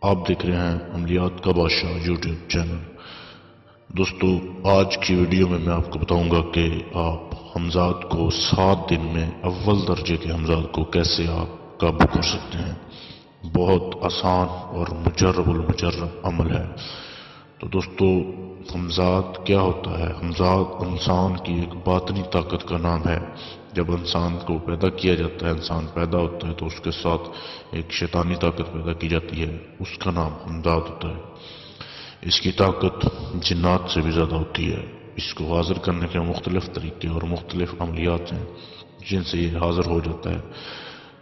آپ دیکھ رہے ہیں عملیات کا بادشاہ یوٹیوب چینل۔ دوستو، آج کی ویڈیو میں آپ کو بتاؤں گا کہ آپ حمزات کو 7 دن میں اول درجے کے حمزات کو کیسے آپ قابو کر سکتے ہیں۔ بہت آسان اور مجرب المجرب عمل ہے۔ تو دوستو، حمزات کیا ہوتا ہے؟ حمزات انسان کی ایک باطنی طاقت کا نام ہے۔ جب انسان کو پیدا کیا جاتا ہے، انسان پیدا ہوتا ہے تو اس کے ساتھ ایک شیطانی طاقت پیدا کی جاتی ہے، اس کا نام حمزات ہوتا ہے۔ اس کی طاقت جنات سے بھی زیادہ ہوتی ہے۔ اس کو حاضر کرنے کے مختلف طریقے اور مختلف عملیات ہیں جن سے یہ حاضر ہو جاتا ہے،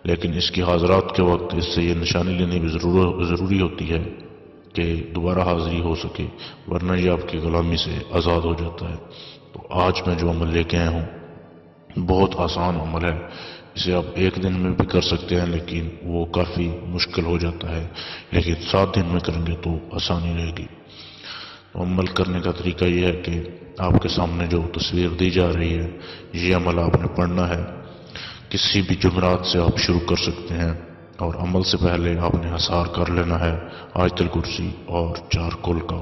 لیکن اس کی حاضرات کے وقت اس سے یہ نشانی لینی بھی ضروری ہوتی ہے کہ دوبارہ حاضری ہو سکے، ورنہ یہ آپ کی غلامی سے آزاد ہو جاتا ہے۔ تو آج میں جو عمل لے کے آیا ہوں بہت آسان عمل ہے۔ اسے آپ ایک دن میں بھی کر سکتے ہیں، لیکن وہ کافی مشکل ہو جاتا ہے، لیکن 7 دن میں کریں گے تو آسانی رہے گی۔ عمل کرنے کا طریقہ یہ ہے کہ آپ کے سامنے جو تصویر دی جا رہی ہے، یہ عمل آپ نے پڑھنا ہے۔ کسی بھی جمعرات سے آپ شروع کر سکتے ہیں، اور عمل سے پہلے آپ نے حصار کر لینا ہے آیت الکرسی اور 4 کل کا۔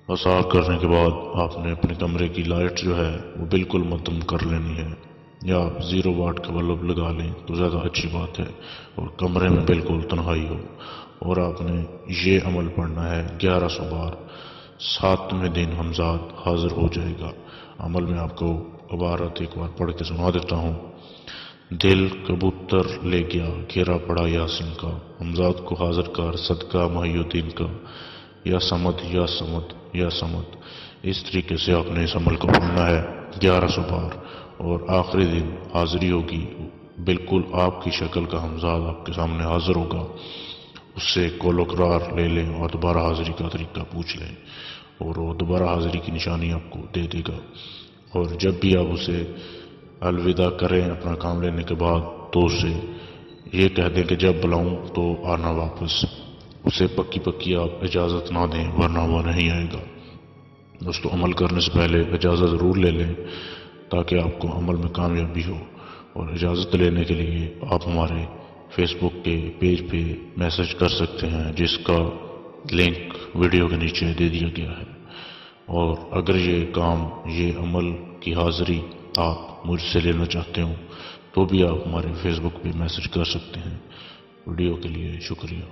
حصار کرنے کے بعد آپ نے اپنے کمرے کی لائٹ جو ہے وہ بالکل مدم کر لینی ہے، یا آپ 0 واٹ کا بلب لگا لیں تو زیادہ اچھی بات ہے، اور کمرے میں بالکل تنہائی ہو، اور آپ نے یہ عمل پڑھنا ہے 1100 بار۔ 7ویں دن حمزات حاضر ہو جائے گا۔ عمل میں آپ کو عبارت ایک بار پڑھ کے سنا دیتا ہوں۔ دل کبوتر لے گیا گھیرا پڑا یاسین کا، حمزات کو حاضر کر صدقہ محی الدین کا، یا سمد یا سمد یا سمد۔ اس طریقے سے آپ نے اس عمل کو پڑھنا ہے 1100 بار، اور آخری دن حاضری ہوگی، بالکل آپ کی شکل کا حمزات آپ کے سامنے حاضر ہوگا۔ اس سے قول و قرار لے لیں اور دوبارہ حاضری کا طریقہ پوچھ لیں، اور وہ دوبارہ حاضری کی نشانی آپ کو دے دے گا۔ اور جب بھی آپ اسے الوداع کریں اپنا کام لینے کے بعد، تو اسے یہ کہہ دیں کہ جب بلاؤں تو آنا واپس۔ اسے پکی آپ اجازت نہ دیں، ورنہ وہ نہیں آئے گا۔ دوستو، عمل کرنے سے پہلے اجازت ضرور لے لیں تاکہ آپ کو عمل میں کامیابی ہو، اور اجازت لینے کے لیے آپ ہمارے فیس بک کے پیج پہ میسج کر سکتے ہیں، جس کا لنک ویڈیو کے نیچے دے دیا گیا ہے۔ اور اگر یہ عمل کی حاضری آپ مجھ سے لینا چاہتے ہوں تو بھی آپ ہمارے فیس بک پہ میسج کر سکتے ہیں۔ ویڈیو کے لیے شکریہ۔